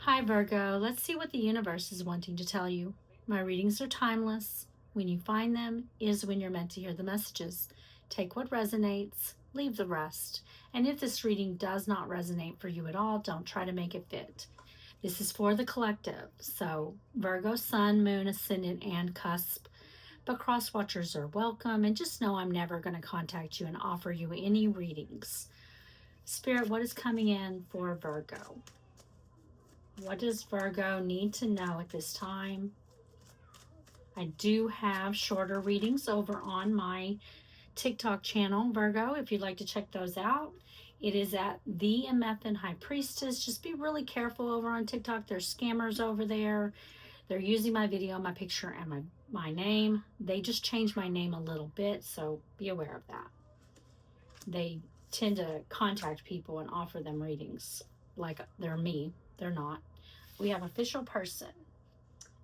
Hi, Virgo. Let's see what the universe is wanting to tell you. My readings are timeless. When you find them is when you're meant to hear the messages. Take what resonates, leave the rest. And if this reading does not resonate for you at all, don't try to make it fit. This is for the collective. So, Virgo, Sun, Moon, Ascendant, and Cusp. But cross watchers are welcome. And just know I'm never going to contact you and offer you any readings. Spirit, what is coming in for Virgo? What does Virgo need to know at this time? I do have shorter readings over on my TikTok channel, Virgo, if you'd like to check those out. It is at the Mf'n High Priestess. Just be really careful over on TikTok. There's scammers over there. They're using my video, my picture, and my name. They just changed my name a little bit, so be aware of that. They tend to contact people and offer them readings like they're me. They're not. We have official person,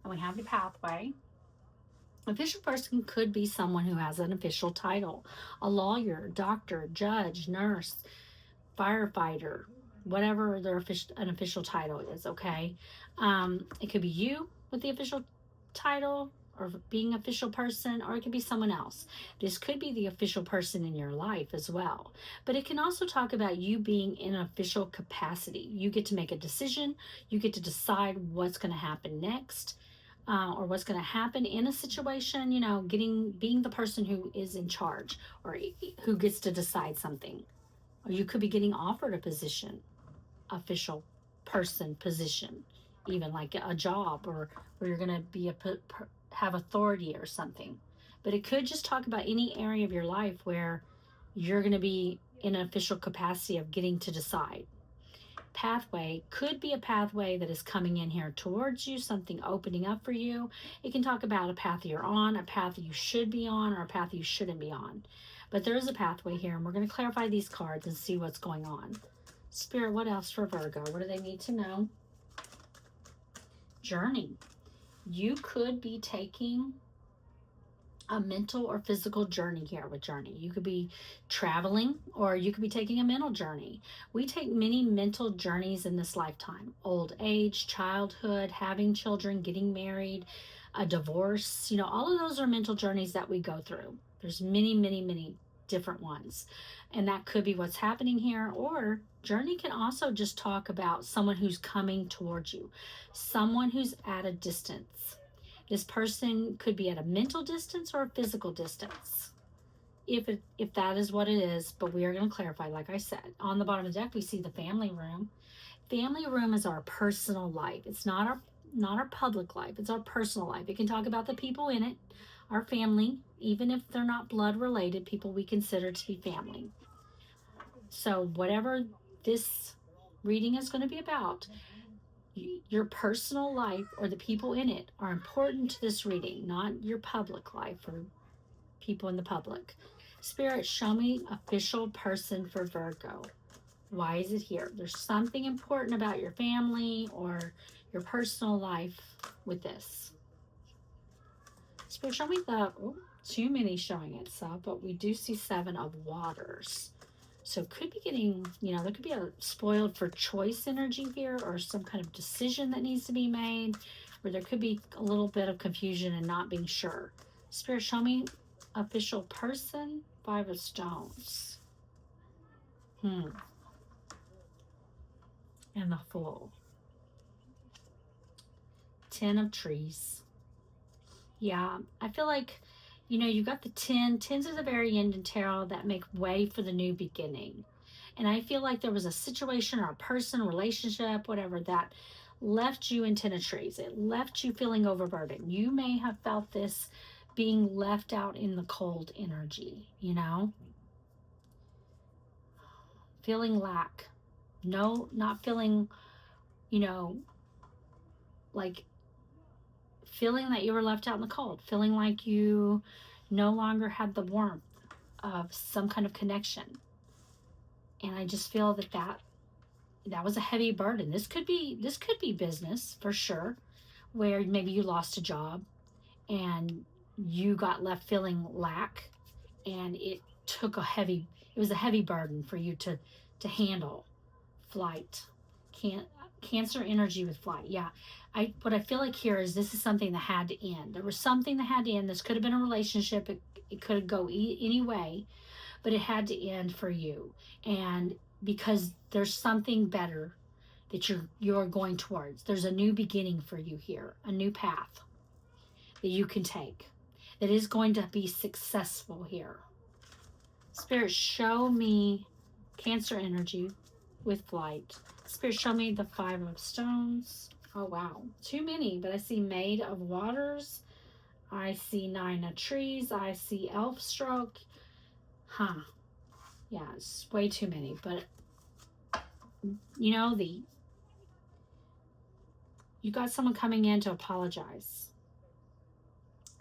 and we have the pathway. Official person could be someone who has an official title, a lawyer, doctor, judge, nurse, firefighter, whatever an official title is, okay? It could be you with the official title or being official person, or it could be someone else. This could be the official person in your life as well. But it can also talk about you being in an official capacity. You get to make a decision. You get to decide what's going to happen next. Or what's going to happen in a situation, being the person who is in charge or who gets to decide something. Or you could be getting offered a position, official person position, even like a job, or where you're going to be have authority or something. But it could just talk about any area of your life where you're going to be in an official capacity of getting to decide. Pathway could be a pathway that is coming in here towards you, something opening up for you. It can talk about a path you're on, a path you should be on, or a path you shouldn't be on. But there is a pathway here, and we're going to clarify these cards and see what's going on. Spirit, what else for Virgo? What do they need to know? Journey. You could be taking a mental or physical journey here with journey. You could be traveling, or you could be taking a mental journey. We take many mental journeys in this lifetime: old age, childhood, having children, getting married, a divorce. All of those are mental journeys that we go through. There's many different ones, and that could be what's happening here. Or journey can also just talk about someone who's coming towards you, someone who's at a distance. This person could be at a mental distance or a physical distance, if that is what it is. But we are going to clarify. Like I said, on the bottom of the deck, we see the family room. Family room is our personal life. It's not our public life. It's our personal life. It can talk about the people in it, our family, even if they're not blood related, people we consider to be family. So whatever this reading is going to be about, your personal life or the people in it are important to this reading, not your public life or people in the public. Spirit, show me official person for Virgo. Why is it here? There's something important about your family or your personal life with this. Spirit, show me too many showing itself, but we do see 7 of Waters. So could be getting, there could be a spoiled for choice energy here, or some kind of decision that needs to be made, or there could be a little bit of confusion and not being sure. Spirit, show me official person. 5 of Stones. And the Fool. 10 of Trees. Yeah, I feel like, you got the 10. 10s are the very end in tarot that make way for the new beginning. And I feel like there was a situation or a person, relationship, whatever, that left you in 10 of Trees. It left you feeling overburdened. You may have felt this being left out in the cold energy, feeling lack. No, not feeling, like feeling that you were left out in the cold, feeling like you no longer had the warmth of some kind of connection. And I just feel that was a heavy burden. This could be business for sure, where maybe you lost a job and you got left feeling lack, and it was a heavy burden for you to handle. Flight, Cancer energy with flight. Yeah. What I feel like here is this is something that had to end. There was something that had to end. This could have been a relationship. It could go any way, but it had to end for you. And because there's something better that you're going towards. There's a new beginning for you here, a new path that you can take that is going to be successful here. Spirit, show me Cancer energy with flight. Spirit, show me the 5 of stones. Oh, wow. Too many, but I see Maid of Waters. I see 9 of trees. I see elf stroke. Huh. Yeah, it's way too many. But, you know, you got someone coming in to apologize.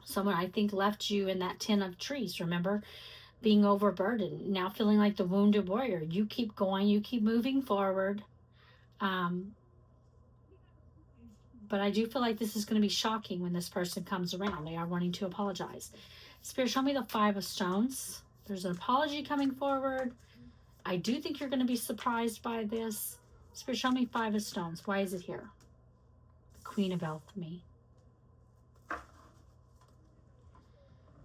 Someone, I think, left you in that 10 of trees, remember? Being overburdened, now feeling like the wounded warrior. You keep going, you keep moving forward. But I do feel like this is going to be shocking when this person comes around. They are wanting to apologize. Spirit, show me the 5 of stones. There's an apology coming forward. I do think you're going to be surprised by this. Spirit, show me 5 of stones. Why is it here? The Queen of Alchemy.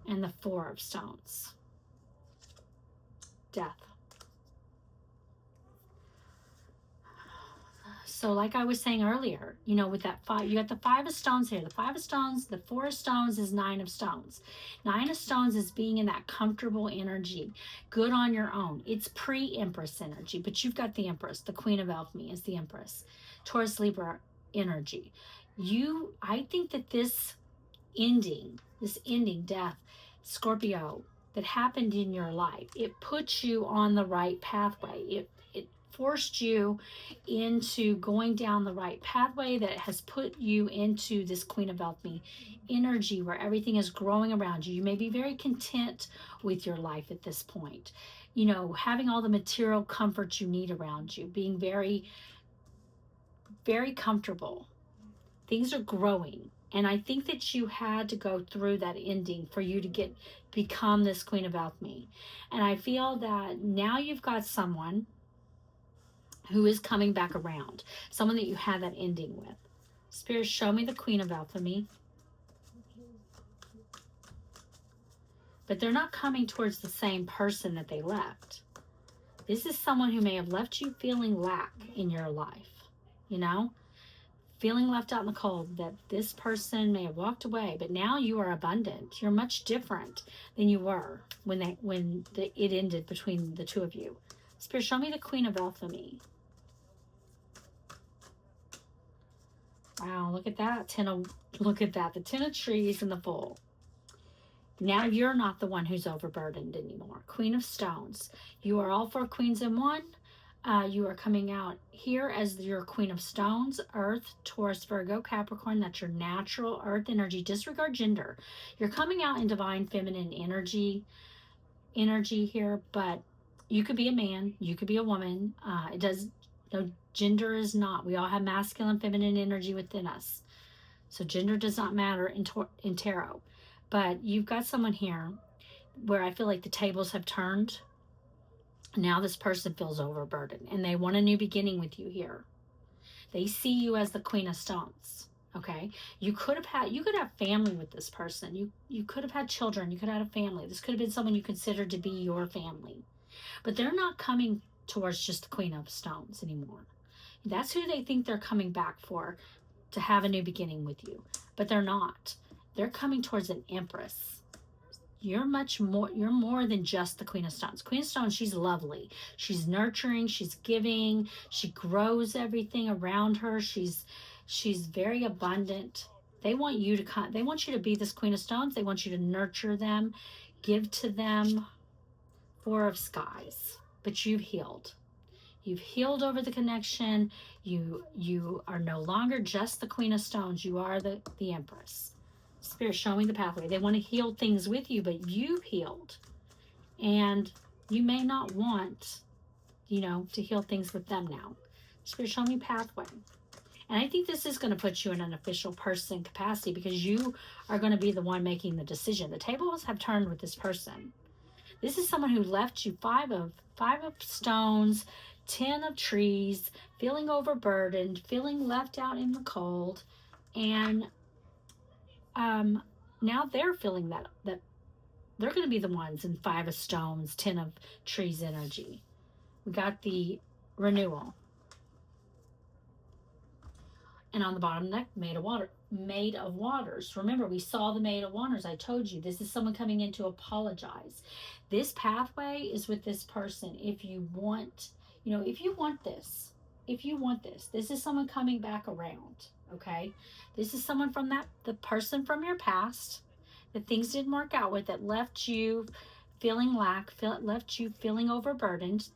And the 4 of stones. Death. So like I was saying earlier, you know, with that 5, you got the 5 of stones here. The 5 of stones, the 4 of stones is 9 of stones. 9 of stones is being in that comfortable energy, good on your own. It's pre-Empress energy, but you've got the Empress. The Queen of Alchemy is the Empress. Taurus Libra energy. I think that this ending, death, Scorpio, that happened in your life, it puts you on the right pathway. It forced you into going down the right pathway that has put you into this Queen of Alchemy energy where everything is growing around you. You may be very content with your life at this point. You know, having all the material comforts you need around you, being very, very comfortable. Things are growing. And I think that you had to go through that ending for you to become this Queen of Alchemy. And I feel that now you've got someone who is coming back around, someone that you had that ending with. Spirit, show me the Queen of Alchemy. But they're not coming towards the same person that they left. This is someone who may have left you feeling lack in your life, you know? Feeling left out in the cold, that this person may have walked away, but now you are abundant. You're much different than you were when it ended between the two of you. Spirit, show me the Queen of Alchemy. Wow, look at that. Look at that. The 10 of trees and the Fool. Now you're not the one who's overburdened anymore. Queen of Stones. You are all 4 queens in one. You are coming out here as your Queen of Stones, Earth, Taurus, Virgo, Capricorn. That's your natural Earth energy. Disregard gender. You're coming out in divine feminine energy here, but you could be a man. You could be a woman. No, gender is not. We all have masculine, feminine energy within us. So gender does not matter in tarot. But you've got someone here where I feel like the tables have turned. Now this person feels overburdened and they want a new beginning with you here. They see you as the Queen of Stones. Okay, you could have family with this person. You could have had children. You could have had a family. This could have been someone you considered to be your family. But they're not coming towards just the Queen of Stones anymore. That's who they think they're coming back for, to have a new beginning with you. But they're not. They're coming towards an Empress. You're more than just the Queen of Stones. Queen of Stones, she's lovely. She's nurturing, she's giving, she grows everything around her. She's very abundant. They want you to be this Queen of Stones. They want you to nurture them, give to them. 4 of Skies. But you've healed. You've healed over the connection. You are no longer just the Queen of Stones. You are the Empress. Spirit, show me the pathway. They want to heal things with you, but you've healed. And you may not want, to heal things with them now. Spirit, show me pathway. And I think this is going to put you in an official person capacity because you are going to be the one making the decision. The tables have turned with this person. This is someone who left you 5 of stones. 10 of trees, feeling overburdened, feeling left out in the cold, and now they're feeling that they're going to be the ones in 5 of stones, 10 of trees energy. We got the renewal. And on the bottom neck, Maid of Waters. Remember, we saw the Maid of Waters. I told you, this is someone coming in to apologize. This pathway is with this person. If you want, if you want this, this is someone coming back around, okay? This is someone from the person from your past that things didn't work out with, that left you feeling left you feeling overburdened.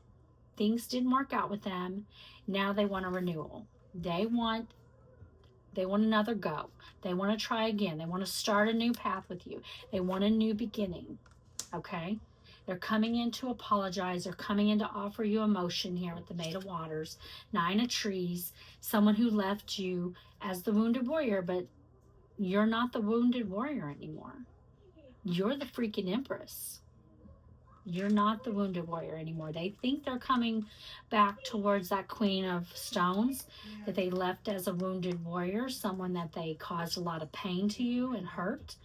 Things didn't work out with them. Now they want a renewal. They want another go. They want to try again. They want to start a new path with you. They want a new beginning. Okay? They're coming in to apologize. They're coming in to offer you emotion here with the Maid of Waters. 9 of Trees. Someone who left you as the wounded warrior, but you're not the wounded warrior anymore. You're the freaking Empress. You're not the wounded warrior anymore. They think they're coming back towards that Queen of Stones that they left as a wounded warrior, someone that they caused a lot of pain to you and hurt.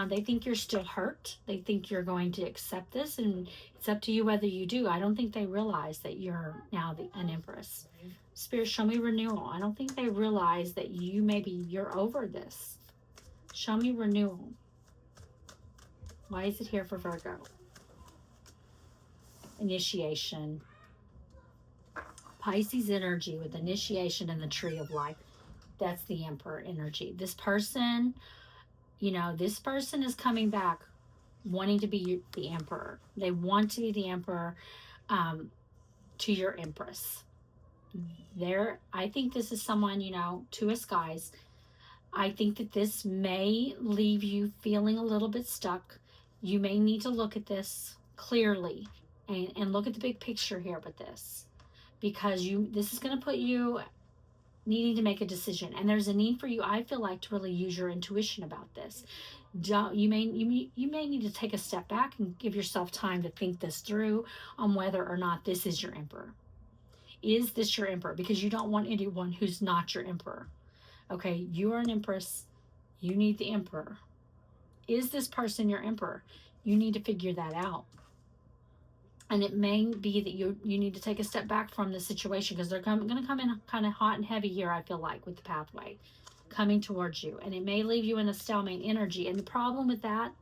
They think you're still hurt. They think you're going to accept this, and it's up to you whether you do. I don't think they realize that you're now an Empress. Spirit, show me renewal. I don't think they realize that you're over this. Show me renewal. Why is it here for Virgo? Initiation. Pisces energy with initiation and the Tree of Life. That's the Emperor energy. This person, this person is coming back wanting to be the Emperor. They want to be the Emperor to your Empress. I think this is someone, 2 of Skies. I think that this may leave you feeling a little bit stuck. You may need to look at this clearly and look at the big picture here with this, because this is going to put you needing to make a decision, and there's a need for you, I feel like, to really use your intuition about this. You may need to take a step back and give yourself time to think this through on whether or not this is your Emperor. Is this your Emperor? Because you don't want anyone who's not your Emperor. Okay, you are an Empress. You need the Emperor. Is this person your Emperor? You need to figure that out. And it may be that you need to take a step back from the situation, because they're going to come in kind of hot and heavy here, I feel like, with the pathway coming towards you. And it may leave you in a stalemate energy. And the problem with that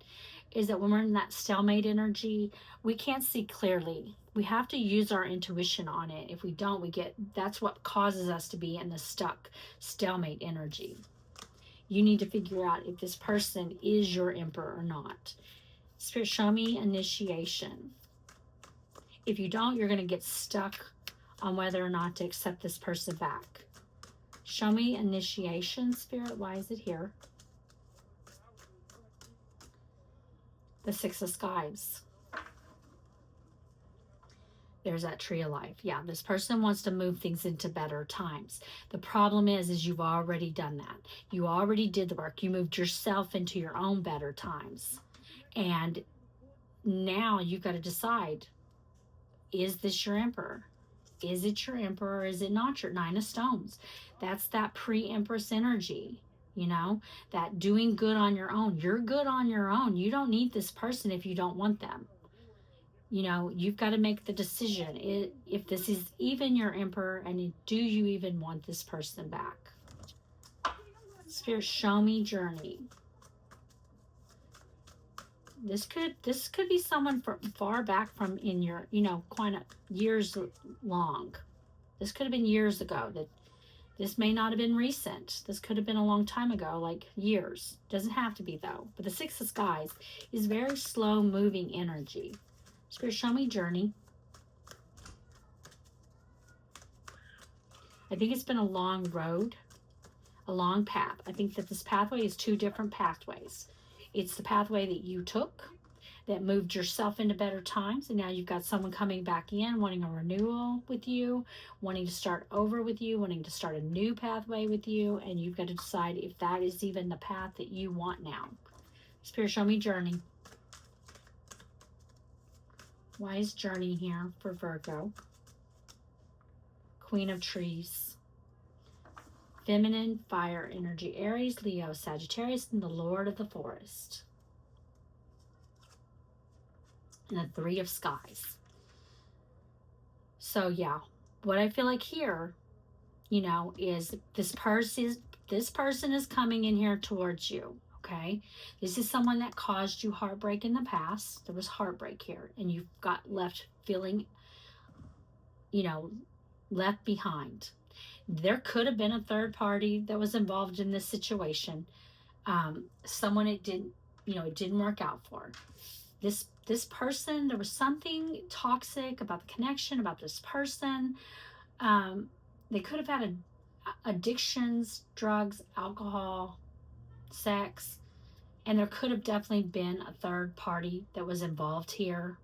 is that when we're in that stalemate energy, we can't see clearly. We have to use our intuition on it. If we don't, that's what causes us to be in the stuck stalemate energy. You need to figure out if this person is your Emperor or not. Spirit, show me initiation. If you don't, you're going to get stuck on whether or not to accept this person back. Show me initiation, Spirit. Why is it here? The 6 of Skies. There's that Tree of Life. Yeah, this person wants to move things into better times. The problem is you've already done that. You already did the work. You moved yourself into your own better times. And now you've got to decide, is this your Emperor? Is it your Emperor or is it not your 9 of Stones? That's that pre-Empress energy, that doing good on your own. You're good on your own. You don't need this person if you don't want them. You've got to make the decision if this is even your Emperor, and do you even want this person back? Spirit, show me journey. This could be someone from far back from in your, kind of years long. This could have been years ago. This may not have been recent. This could have been a long time ago, like years. Doesn't have to be, though. But the 6 of Skies is very slow moving energy. Spirit, show me journey. I think it's been a long road, a long path. I think that this pathway is 2 different pathways. It's the pathway that you took that moved yourself into better times, and now you've got someone coming back in wanting a renewal with you, wanting to start over with you, wanting to start a new pathway with you, and you've got to decide if that is even the path that you want now. Spirit, show me journey. Why is journey here for Virgo? Queen of Trees. Feminine fire energy, Aries, Leo, Sagittarius, and the Lord of the Forest. And the Three of Skies. So yeah, what I feel like here, you know, is this person is coming in here towards you. Okay, this is someone that caused you heartbreak in the past. There was heartbreak here, and you got left feeling, you know, left behind. There could have been a third party that was involved in this situation. Someone it didn't, you know, it didn't work out for. This person, there was something toxic about the connection, about this person. They could have had addictions, drugs, alcohol, sex, and there could have definitely been a third party that was involved here,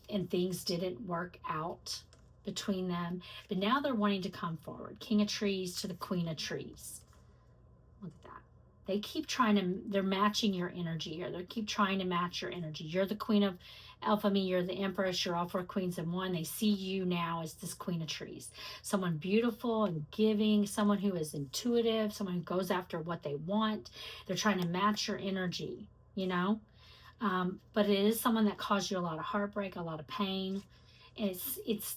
and things didn't work out between them. But now they're wanting to come forward. King of Trees to the Queen of Trees. Look at that. They keep trying to, they're matching your energy here. They keep trying to match your energy. You're the Queen of Alchemy. You're the Empress. You're all four queens in one. They see you now as this Queen of Trees. Someone beautiful and giving. Someone who is intuitive. Someone who goes after what they want. They're trying to match your energy, you know. But it is someone that caused you a lot of heartbreak, a lot of pain. It's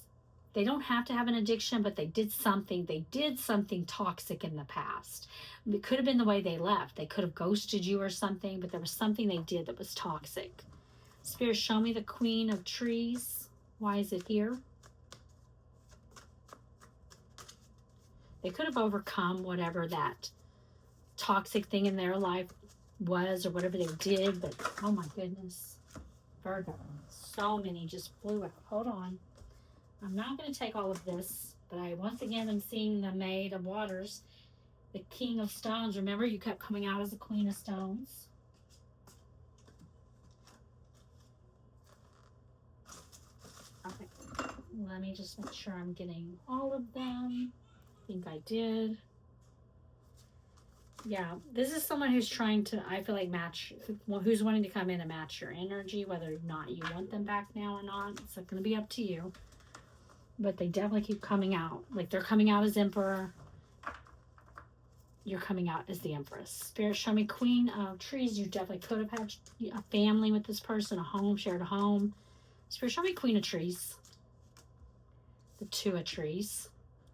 they don't have to have an addiction, but they did something toxic in the past. It could have been the way they left. They could have ghosted you or something, but there was something they did that was toxic. Spirit, show me the Queen of Trees. Why is it here? They could have overcome whatever that toxic thing in their life was, or whatever they did, but oh my goodness, Virgo, so many just flew out. Hold on, I'm not going to take all of this, but I once again am seeing the Maid of Waters, the King of Stones. Remember, you kept coming out as the Queen of Stones. Okay, let me just make sure I'm getting all of them. I think I did. Yeah, this is someone who's trying to, I feel like, who's wanting to come in and match your energy, whether or not you want them back now or not. It's going to be up to you. But they definitely keep coming out. Like, they're coming out as Emperor. You're coming out as the Empress. Spirit, show me Queen of Trees. You definitely could have had a family with this person, a home, shared a home. Spirit, show me Queen of Trees. The Two of Trees.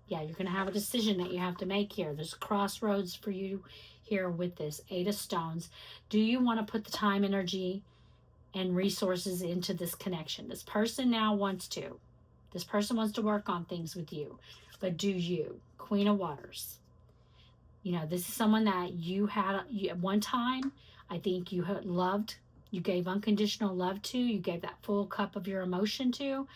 Yeah, you're going to have a decision that you have to make here. There's a crossroads for you here with this Eight of Stones. Do you want to put the time, energy, and resources into this connection? This person now wants to. This person wants to work on things with you. But do you? Queen of Waters. You know, this is someone that you had at one time, I think you had loved. You gave unconditional love to. You gave that full cup of your emotion to.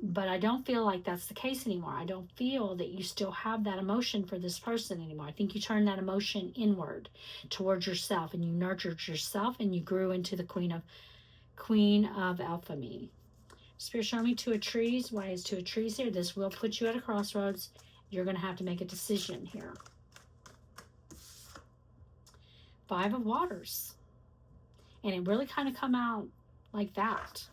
But I don't feel like that's the case anymore. I don't feel that you still have that emotion for this person anymore. I think you turned that emotion inward towards yourself, and you nurtured yourself, and you grew into the Queen of Alchemy. Spirit, show me Two of Trees. Why is Two of Trees here? This will put you at a crossroads. You're going to have to make a decision here. Five of Waters. And it really kind of come out like that.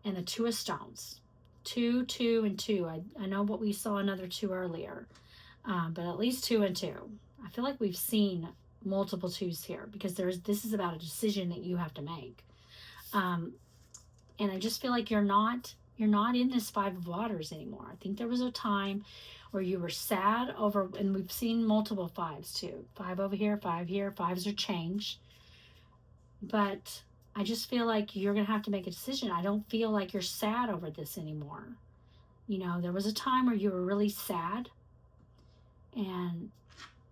And the Two of Stones. 2, 2, and 2. I know what we saw another 2 earlier. But at least 2 and 2. I feel like we've seen multiple 2s here, because this is about a decision that you have to make. And I just feel like you're not in this Five of Waters anymore. I think there was a time where you were sad over, and we've seen multiple 5s too. 5 over here, 5 here. 5s are changed. But I just feel like you're going to have to make a decision. I don't feel like you're sad over this anymore. You know, there was a time where you were really sad, and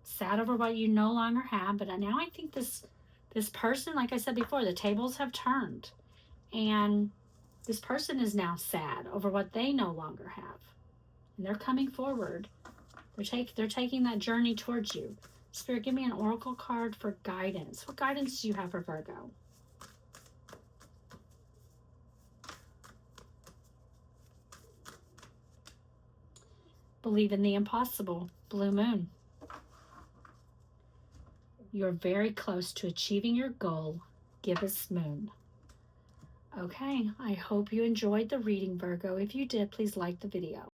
sad over what you no longer have. But now I think this person, like I said before, the tables have turned. And this person is now sad over what they no longer have. And they're coming forward. They're taking that journey towards you. Spirit, give me an oracle card for guidance. What guidance do you have for Virgo? Believe in the impossible. Blue Moon. You're very close to achieving your goal. Give us Moon. Okay, I hope you enjoyed the reading, Virgo. If you did, please like the video.